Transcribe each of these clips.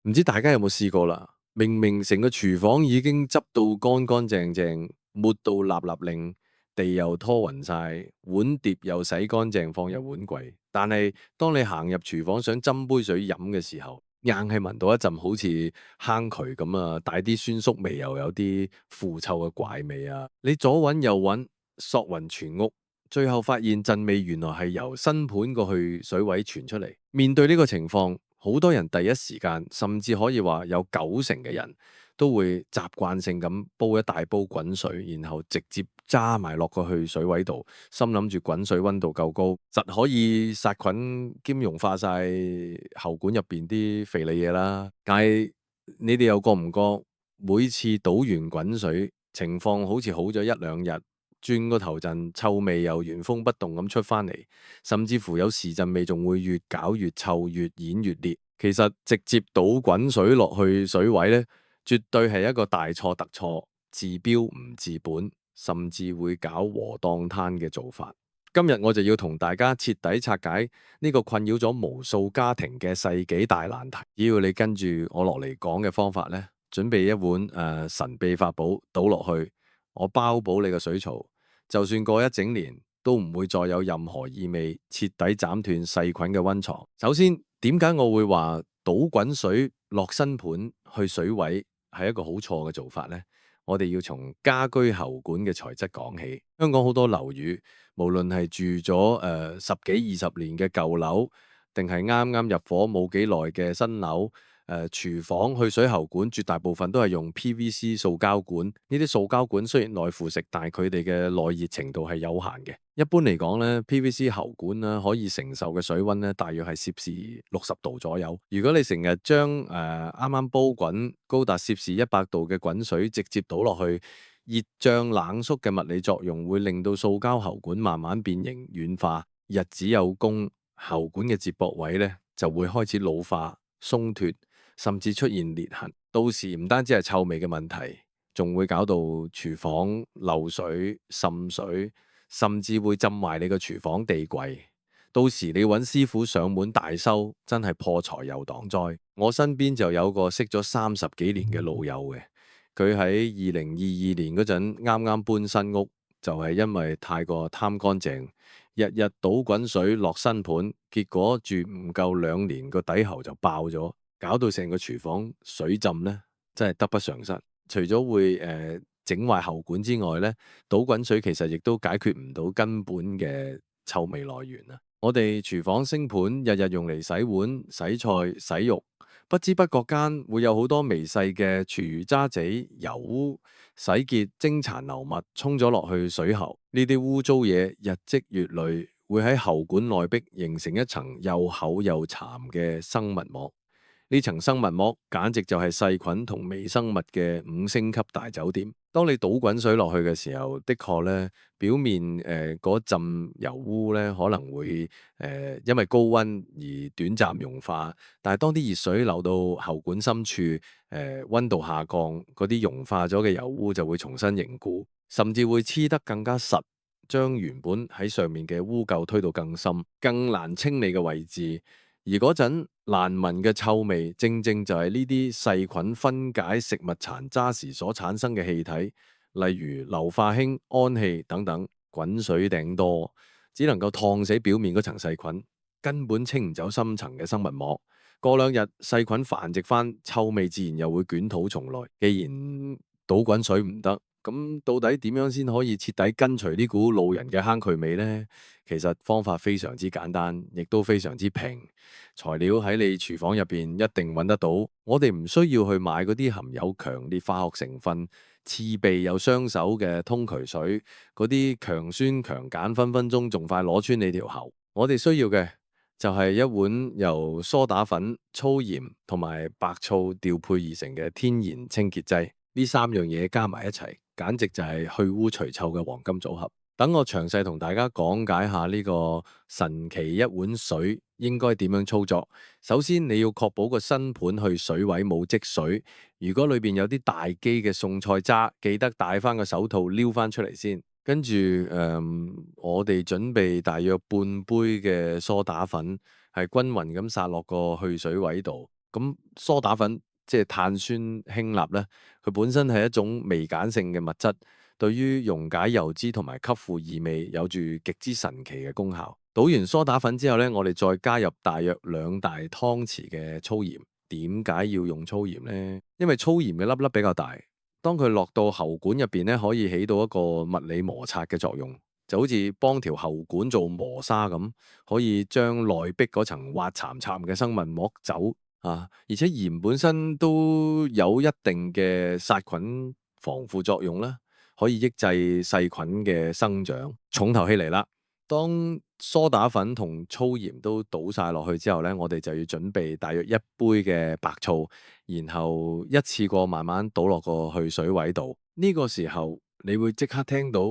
唔知大家有冇試過啦？明明成個廚房已經執到乾乾淨淨，抹到立立令，地又拖勻晒，碗碟又洗乾淨放入碗櫃，但係當你行入廚房想斟杯水飲嘅時候，硬係聞到一陣好似坑渠咁啊，帶啲酸餿味，又有啲腐臭嘅怪味啊！你左揾右揾，索勻全屋，最後發現陣味原來係由新盤個去水位傳出嚟。面對呢個情況，好多人第一時間，甚至可以話有90成嘅人都會習慣性咁煲一大煲滾水，然後直接揸埋落個去水位度，心諗住滾水溫度夠高，實可以殺菌兼溶化晒喉管入邊啲肥膩嘢啦。但係你哋有覺唔覺每次倒完滾水，情況好似好咗一兩日，轉個頭陣臭味又原封不動咁出翻嚟，甚至乎有時陣味仲會越搞越臭，越演越烈。其實直接倒滾水落去水位呢，絕對係一個大錯特錯、治標唔治本，甚至會搞禾當攤嘅做法。今日我就要同大家徹底拆解呢個困擾咗無數家庭嘅世紀大難題。只要你跟住我落嚟講嘅方法呢，準備一碗神秘法寶倒落去，我包保你個水槽，就算過一整年都唔會再有任何異味，徹底斬斷細菌嘅溫床。首先，點解我會話倒滾水落新盤去水位係一個好錯嘅做法呢？我哋要從家居喉管嘅材質講起。香港好多樓宇，無論係住咗十幾20年嘅舊樓，定係啱啱入伙冇幾耐嘅新樓，廚房去水喉管絕大部分都係用 PVC 塑膠管。呢啲塑膠管雖然耐腐蝕，但係佢哋嘅耐熱程度係有限嘅。一般嚟講咧，PVC 喉管啦可以承受嘅水溫咧，大約係攝氏60度左右。如果你成日將啱啱煲滾高達攝氏100度嘅滾水直接倒落去，熱脹冷縮嘅物理作用會令到塑膠喉管慢慢變形軟化，日子有功，喉管嘅接駁位咧就會開始老化鬆脫，甚至出現裂痕。到時唔單止係臭味嘅問題，仲會搞到廚房漏水滲水，甚至會浸壞你個廚房地櫃。到時你揾師傅上門大修，真係破財又擋災。我身邊就有個識咗30幾年嘅老友嘅，佢喺2022年嗰陣啱啱搬新屋，就係因為太過貪乾淨，日日倒滾水落新盤，結果住唔夠2年個底喉就爆咗，搞到成個廚房水浸呢，真係得不償失。除咗會整壞喉管之外呢，倒滾水其實亦都解決唔到根本嘅臭味來源啊！我哋廚房星盤日日用嚟洗碗、洗菜、洗肉，不知不覺間會有好多微細嘅廚餘渣仔、油污、洗潔精殘留物沖咗落去水喉。呢啲污糟嘢日積月累，會喺喉管內壁形成一層又厚又慘嘅生物膜。呢層生物膜簡直就係細菌同微生物嘅5星級大酒店。當你倒滾水落去嘅時候，的確咧表面嗰陣油污咧可能會因為高溫而短暫融化，但係當啲熱水流到喉管深處，溫度下降，嗰啲融化咗嘅油污就會重新凝固，甚至會黐得更加實，將原本喺上面嘅污垢推到更深、更難清理嘅位置。而嗰陣難聞嘅臭味，正正就係呢啲細菌分解食物殘渣時所產生嘅氣體，例如硫化氫、氨氣等等。滾水頂多，只能夠燙死表面嗰層細菌，根本清唔走深層嘅生物膜。過兩日細菌繁殖翻，臭味自然又會捲土重來。既然倒滾水唔得，咁到底點樣先可以徹底根除呢股路人嘅坑渠味呢？其實方法非常之簡單，亦都非常之平。材料喺你廚房入邊一定揾得到。我哋唔需要去買嗰啲含有強烈化學成分、刺鼻又傷手嘅通渠水，嗰啲強酸強鹼分分鐘仲快攞穿你條喉。我哋需要嘅就係一碗由梳打粉、粗鹽同埋白醋調配而成嘅天然清潔劑。呢3樣嘢加埋一齊，簡直就係去污除臭嘅黃金組合。等我詳細同大家講解下呢個神奇一碗水應該點樣操作。首先你要確保個新盤去水位冇積水，如果裏邊有啲大機嘅餸菜渣，記得戴翻個手套撩翻出嚟先。跟住我哋準備大約半杯嘅梳打粉，係均勻咁撒落個去水位度。咁梳打粉即係碳酸氫鈉咧，佢本身係一種微鹼性嘅物質，對於溶解油脂同埋吸附異味有住極之神奇嘅功效。倒完梳打粉之後咧，我哋再加入大約2大湯匙嘅粗鹽。點解要用粗鹽呢？因為粗鹽嘅粒粒比較大，當佢落到喉管入邊咧，可以起到一個物理摩擦嘅作用，就好似幫條喉管做磨砂咁，可以將內壁嗰層滑潺潺嘅生物膜走啊！而且鹽本身都有一定嘅殺菌防腐作用啦，可以抑制細菌嘅生長。重頭戲嚟啦！當梳打粉同粗鹽都倒晒落去之後咧，我哋就要準備大約1杯嘅白醋，然後一次過慢慢倒落個去水位度。呢個時候你會即刻聽到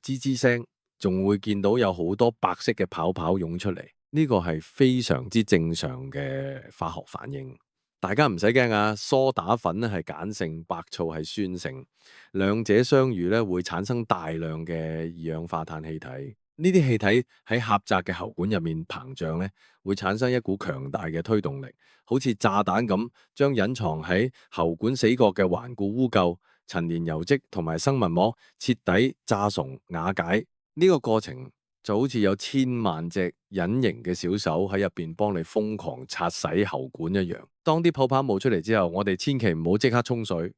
吱吱聲，仲會見到有好多白色嘅泡泡湧出嚟。呢個係非常之正常嘅化學反應。大家唔使驚啊，梳打粉咧係鹼性，白醋係酸性，兩者相遇咧會產生大量嘅二氧化碳氣體。呢啲氣體喺狹窄嘅喉管入面膨脹咧，會產生一股強大嘅推動力，好似炸彈咁，將隱藏喺喉管死角嘅頑固污垢、陳年油漬同埋生物膜徹底炸鬆瓦解。呢個過程就好似有千萬隻隱形嘅小手喺入邊幫你瘋狂擦洗喉管一樣。當啲泡泡冒出嚟之後，我哋千祈唔好即刻沖水。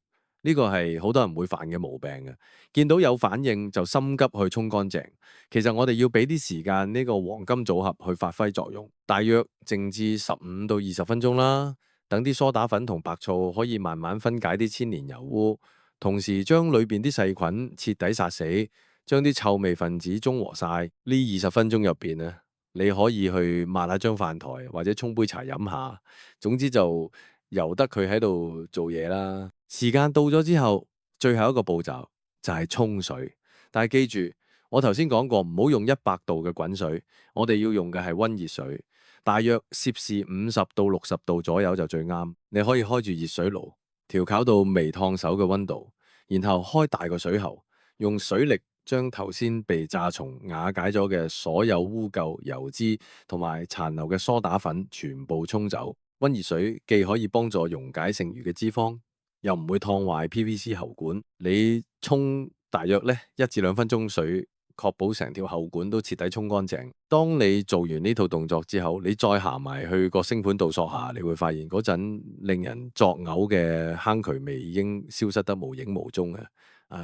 呢個係好多人會犯嘅毛病嘅，見到有反應就心急去沖乾淨。其實我哋要俾啲時間呢個黃金組合去發揮作用，大約靜置15到20分鐘啦。等啲梳打粉同白醋可以慢慢分解啲千年油污，同時將裏邊啲細菌徹底殺死，將啲臭味分子中和晒。呢20分鐘入邊咧，你可以去抹下張飯台，或者沖杯茶飲下。總之就由得佢喺度做嘢啦。時間到咗之後，最後一個步驟就係沖水。但係記住，我頭先講過唔好用100度嘅滾水，我哋要用嘅係溫熱水，大約攝氏50到60度左右就最啱。你可以開住熱水爐，調校到微燙手嘅溫度，然後開大個水喉，用水力將頭先被炸松瓦解咗嘅所有污垢、油脂同埋殘留嘅梳打粉全部沖走。溫熱水既可以幫助溶解剩餘嘅脂肪，又唔會燙壞 PVC 喉管。你沖大約咧1至2分鐘水，確保成條喉管都徹底沖乾淨。當你做完呢套動作之後，你再行埋去個星盤度索下，你會發現嗰陣令人作嘔嘅坑渠味已經消失得無影無蹤嘅。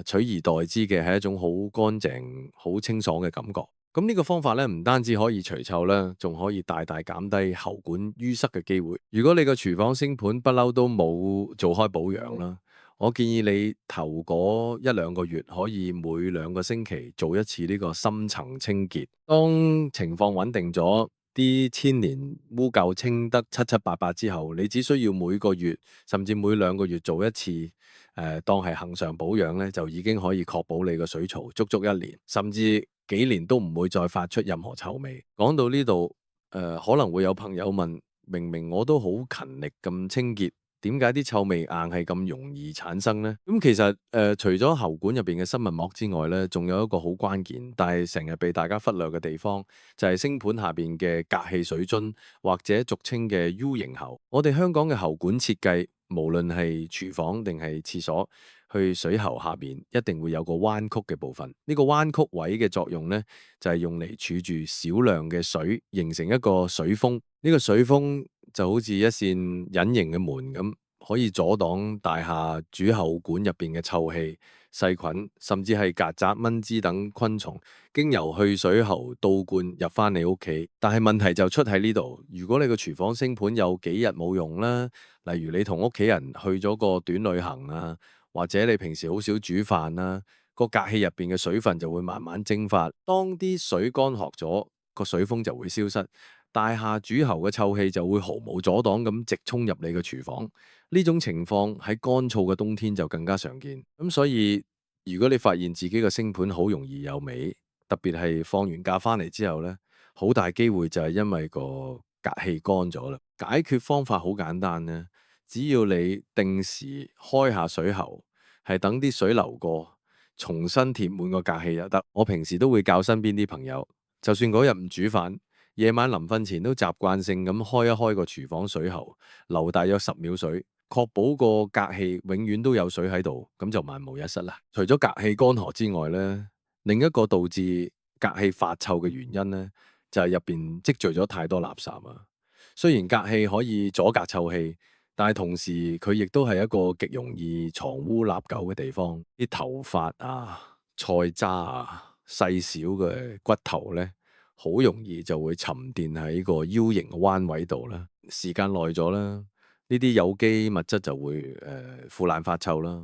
取而代之嘅係一種好乾淨、好清爽嘅感覺。咁呢個方法咧，唔單止可以除臭啦，仲可以大大減低喉管淤塞嘅機會。如果你個廚房星盤不嬲都冇做開保養啦，我建議你頭嗰1-2個月可以每2個星期做一次呢個深層清潔。當情況穩定咗，啲千年污垢清得七七八八之後，你只需要每個月甚至每2個月做一次，當係恆常保養咧，就已經可以確保你個水槽足足1年，甚至幾年都唔會再發出任何臭味。講到呢度，可能會有朋友問：明明我都好勤力咁清潔，點解啲臭味硬係咁容易產生呢？咁其實除咗喉管入邊嘅生物膜之外咧，仲有一個好關鍵，但係成日被大家忽略嘅地方，就係星盤下邊嘅隔氣水樽，或者俗稱嘅 U 型喉。我哋香港嘅喉管設計，無論係廚房定係廁所，去水喉下邊一定會有個彎曲嘅部分。呢個彎曲位嘅作用咧，就係用嚟儲住少量嘅水，形成一個水封。呢個水封就好似一扇隱形嘅門咁，可以阻擋大廈主喉管入邊嘅臭氣、細菌，甚至係曱甴、蚊滋等昆蟲經由去水喉倒灌入翻你屋企。但係問題就出喺呢度，如果你個廚房星盤有幾日冇用啦，例如你同屋企人去咗個短旅行啊，或者你平時好少煮飯啦，個隔氣入邊嘅水分就會慢慢蒸發。當啲水乾涸咗，個水封就會消失。大廈主喉嘅臭氣就會毫無阻擋咁直衝入你嘅廚房。呢種情況喺乾燥嘅冬天就更加常見。咁所以如果你發現自己嘅星盤好容易有味，特別係放完假翻嚟之後呢，好大機會就係因為個隔氣乾咗啦。解決方法好簡單呢，只要你定時開下水喉，係等啲水流過，重新填滿個隔氣就得。我平時都會教身邊啲朋友，就算嗰日唔煮飯，夜晚臨瞓前都習慣性咁開一開個廚房水喉，留大約10秒水，確保個隔氣永遠都有水喺度，咁就萬無一失啦。除咗隔氣乾涸之外咧，另一個導致隔氣發臭嘅原因咧，就係入邊積聚咗太多垃圾啊。雖然隔氣可以阻隔臭氣，但係同時佢亦都係一個極容易藏污納垢嘅地方。啲頭髮啊、菜渣啊、細小嘅骨頭咧，好容易就會沉澱喺個 U 型嘅彎位度啦。時間耐咗啦，呢啲有機物質就會腐爛發臭啦。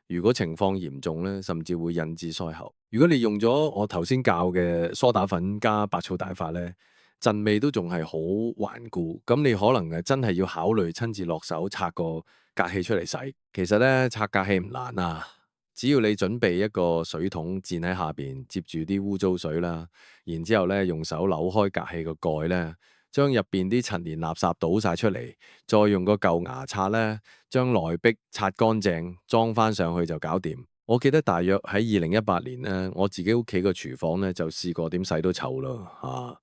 如果情況嚴重咧，甚至會引致腮喉。如果你用咗我頭先教嘅梳打粉加白醋大法咧，陣味都仲係好頑固，咁你可能真係要考慮親自落手拆個隔氣出嚟洗。其實咧，拆隔氣唔難啊，只要你準備一個水桶墊喺下邊，接住啲污糟水啦，然之後咧用手扭開隔氣個蓋咧，將入邊啲陳年垃圾倒晒出嚟，再用個舊牙刷咧將內壁擦乾淨，裝翻上去就搞掂。我記得大約喺2018年咧，我自己屋企個廚房咧就試過點洗都臭咯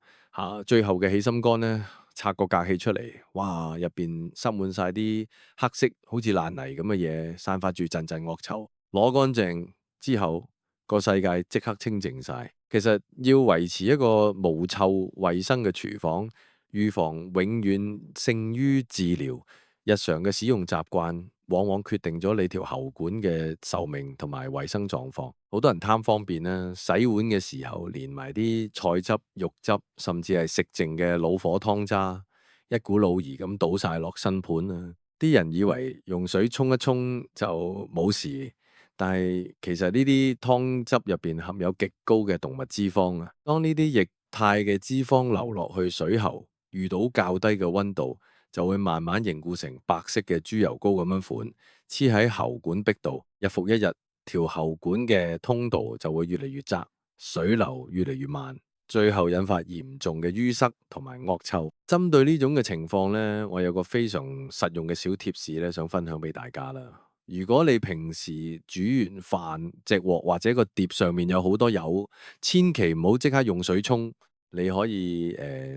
最後嘅起心肝咧，拆個隔氣出嚟，哇！入邊塞滿晒啲黑色好似爛泥咁嘅嘢，散發住陣陣惡臭。攞乾淨之後，個世界即刻清淨晒。其實要維持一個無臭衛生嘅廚房，預防永遠勝於治療。日常嘅使用習慣，往往決定咗你條喉管嘅壽命同埋衛生狀況。好多人貪方便啦，洗碗嘅時候連埋啲菜汁、肉汁，甚至係食剩嘅老火湯渣，一股腦兒咁倒晒落新盤啊！啲人以為用水沖一沖就冇事，但係其實呢啲湯汁入邊含有極高嘅動物脂肪啊！當呢啲液態嘅脂肪流落去水喉，遇到較低嘅溫度，就會慢慢凝固成白色嘅豬油膏咁樣款，黐喺喉管壁度。日復一日，條喉管嘅通道就會越嚟越窄，水流越嚟越慢，最後引發嚴重嘅淤塞同埋惡臭。針對呢種嘅情況呢，我有個非常實用嘅小貼士咧，想分享俾大家啦。如果你平時煮完飯，隻鑊或者個碟上面有好多油，千祈唔好即刻用水沖。你可以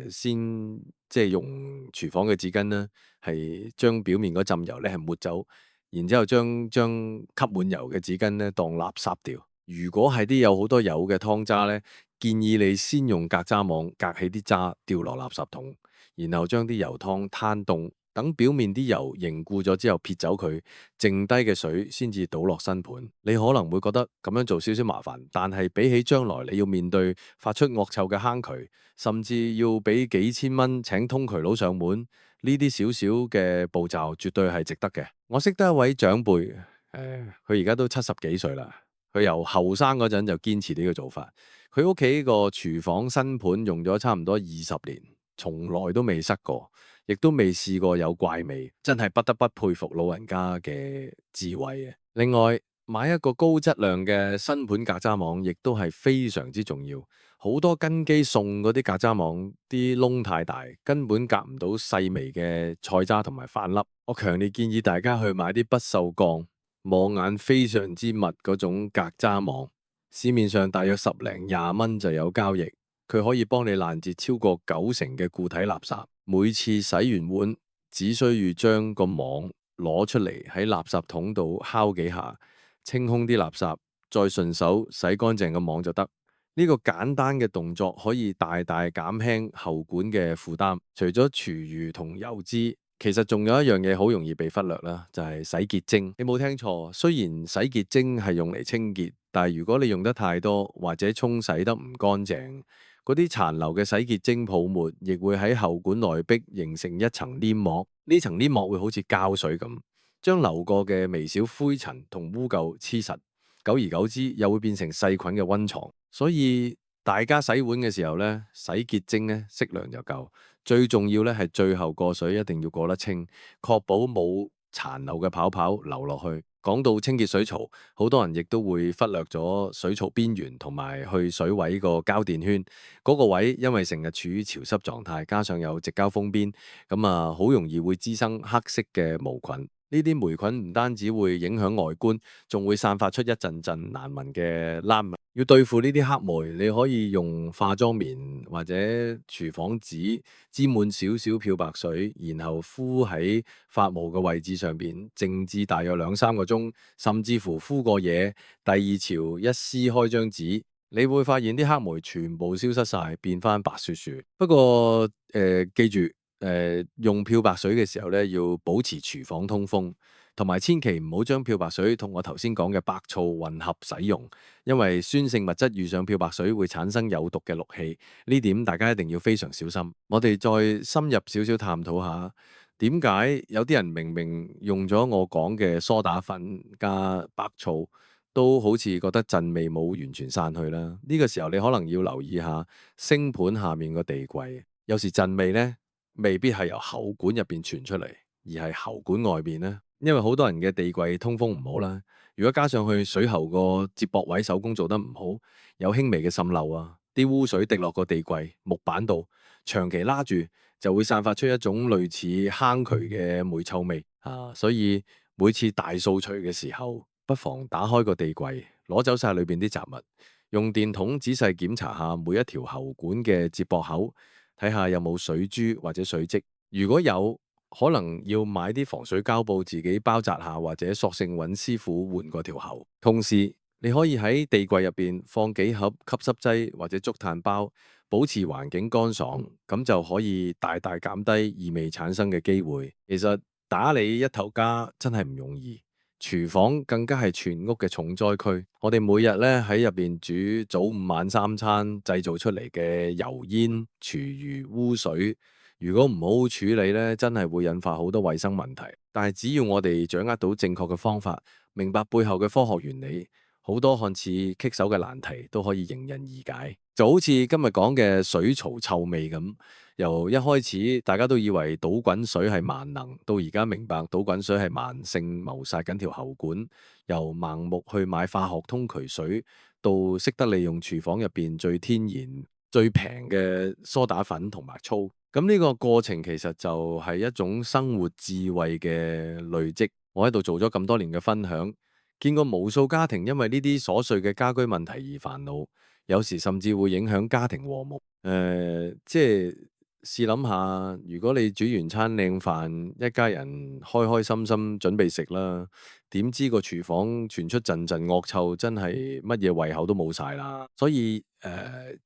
先即係用廚房嘅紙巾啦，係將表面嗰浸油咧係抹走，然之後將吸滿油嘅紙巾咧當垃圾掉。如果係啲有好多油嘅湯渣咧，建議你先用隔渣網隔起啲渣，掉落垃圾桶，然後將啲油湯攤凍。等表面啲油凝固咗之後，撇走佢，剩低嘅水先至倒落新盤。你可能會覺得咁樣做少少麻煩，但係比起將來你要面對發出惡臭嘅坑渠，甚至要俾幾千蚊請通渠佬上門，呢啲少少嘅步驟絕對係值得嘅。我識得一位長輩，佢而家都70幾歲啦，佢由後生嗰陣就堅持呢個做法。佢屋企個廚房新盤用咗差唔多20年，從來都未塞過。亦都未試過有怪味，真係不得不佩服老人家嘅智慧啊！另外，買一個高質量嘅新盤隔渣網，亦都係非常之重要。好多跟機送嗰啲隔渣網，啲窿太大，根本隔唔到細微嘅菜渣同埋飯粒。我強烈建議大家去買啲不鏽鋼、網眼非常之密嗰種隔渣網，市面上大約10零20蚊就有交易，佢可以幫你攔截超過90%嘅固體垃圾。每次洗完碗，只需要將個網攞出嚟喺垃圾桶度敲幾下，清空啲垃圾，再順手洗乾淨個網就得。呢個簡單嘅動作可以大大減輕喉管嘅負擔。除咗廚餘同油脂，其實仲有一樣嘢好容易被忽略啦，就係洗潔精。你冇聽錯，雖然洗潔精係用嚟清潔，但係如果你用得太多或者沖洗得唔乾淨，嗰啲殘留嘅洗潔精泡沫，亦會喺喉管內壁形成一層黏膜。呢層黏膜會好似膠水咁，將流過嘅微小灰塵同污垢黐實。久而久之，又會變成細菌嘅溫床。所以大家洗碗嘅時候咧，洗潔精咧適量就夠。最重要咧係最後過水一定要過得清，確保冇殘留嘅泡泡流落去。講到清潔水槽，好多人亦都會忽略咗水槽邊緣同埋去水位個膠電圈嗰個位，因為成日處於潮濕狀態，加上有矽膠封邊，咁好容易會滋生黑色嘅毛菌。呢啲霉菌唔單止會影響外觀，仲會散發出一陣陣難聞嘅躝味。要對付呢啲黑霉，你可以用化妝棉或者廚房紙沾滿少少漂白水，然後敷喺發毛嘅位置上邊，靜置大約2、3個鐘，甚至乎敷過夜。第二朝一撕開張紙，你會發現啲黑霉全部消失晒，變翻白雪雪。不過記住用漂白水嘅時候咧，要保持廚房通風。同埋千祈唔好將漂白水同我頭先講嘅白醋混合使用，因為酸性物質遇上漂白水會產生有毒嘅氯氣，呢點大家一定要非常小心。我哋再深入少少探討下，點解有啲人明明用咗我講嘅梳打粉加白醋，都好似覺得陣味冇完全散去啦？呢個時候你可能要留意下星盤下面個地櫃，有時陣味呢未必係由喉管入邊傳出嚟，而係喉管外邊呢。因為好多人嘅地櫃通風唔好啦，如果加上去水喉個接駁位手工做得唔好，有輕微嘅滲漏啊，啲污水滴落個地櫃木板度，長期拉住就會散發出一種類似坑渠嘅霉臭味啊。所以每次大掃除嘅時候，不妨打開個地櫃，攞走晒裏邊啲雜物，用電筒仔細檢查下每一條喉管嘅接駁口，睇下有冇水珠或者水漬，如果有，可能要買啲防水膠布自己包紮下，或者索性揾師傅換過條喉。同時，你可以喺地櫃入邊放幾盒吸濕劑或者竹炭包，保持環境乾爽，咁就可以大大減低異味產生嘅機會。其實打理一頭家真係唔容易，廚房更加係全屋嘅重災區。我哋每日咧喺入邊煮早午晚三餐，製造出嚟嘅油煙、廚餘、污水，如果唔好好處理咧，真係會引發好多衛生問題。但係只要我哋掌握到正確嘅方法，明白背後嘅科學原理，好多看似棘手嘅難題都可以迎刃而解。就好似今日講嘅水槽臭味咁，由一開始大家都以為倒滾水係萬能，到而家明白倒滾水係慢性謀殺緊條喉管。由盲目去買化學通渠水，到識得利用廚房入邊最天然、最平嘅梳打粉同埋醋。咁呢個過程其實就係一種生活智慧嘅累積。我喺度做咗咁多年嘅分享，見過無數家庭因為呢啲瑣碎嘅家居問題而煩惱，有時甚至會影響家庭和睦。即係試諗下，如果你煮完餐靚飯，一家人開開心心準備食啦，點知個廚房傳出陣陣惡臭，真係乜嘢胃口都冇晒啦。所以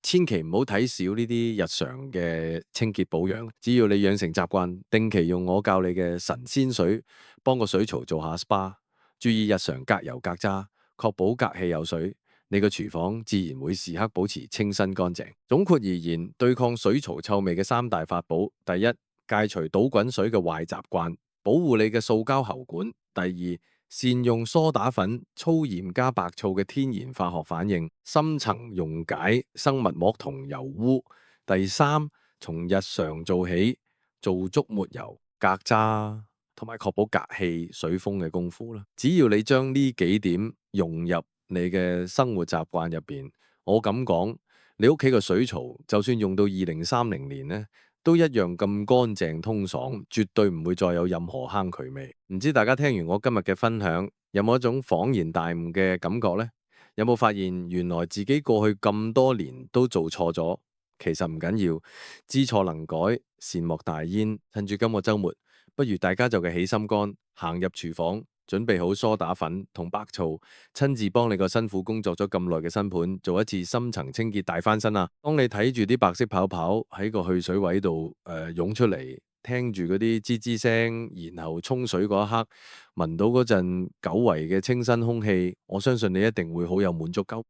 千祈唔好睇少呢啲日常嘅清潔保養。只要你養成習慣，定期用我教你嘅神仙水幫個水槽做下 SPA，注意日常隔油隔渣，確保隔氣有水，你個廚房自然會時刻保持清新乾淨。總括而言，對抗水槽臭味嘅3大法寶：第一，戒除倒滾水嘅壞習慣，保護你嘅塑膠喉管；第二，善用梳打粉、粗鹽加白醋嘅天然化學反應，深層溶解生物膜同油污；第三，從日常做起，做足抹油、隔渣同埋確保隔氣、水風嘅功夫啦。只要你將呢幾點融入你嘅生活習慣入邊，我咁講，你屋企個水槽就算用到2030年呢，都一樣咁乾淨通爽，絕對唔會再有任何坑渠味。唔知大家聽完我今日嘅分享，有冇一種恍然大悟嘅感覺呢？有冇發現原來自己過去咁多年都做錯咗？其實唔緊要，知錯能改，善莫大焉。趁住今個週末，不如大家就嘅起心肝，行入廚房，準備好梳打粉同白醋，親自幫你個辛苦工作咗咁耐嘅新盤做一次深層清潔大翻身啊！當你睇住啲白色泡泡喺個去水位度湧出嚟，聽住嗰啲吱吱聲，然後沖水嗰一刻，聞到嗰陣久違嘅清新空氣，我相信你一定會好有滿足感。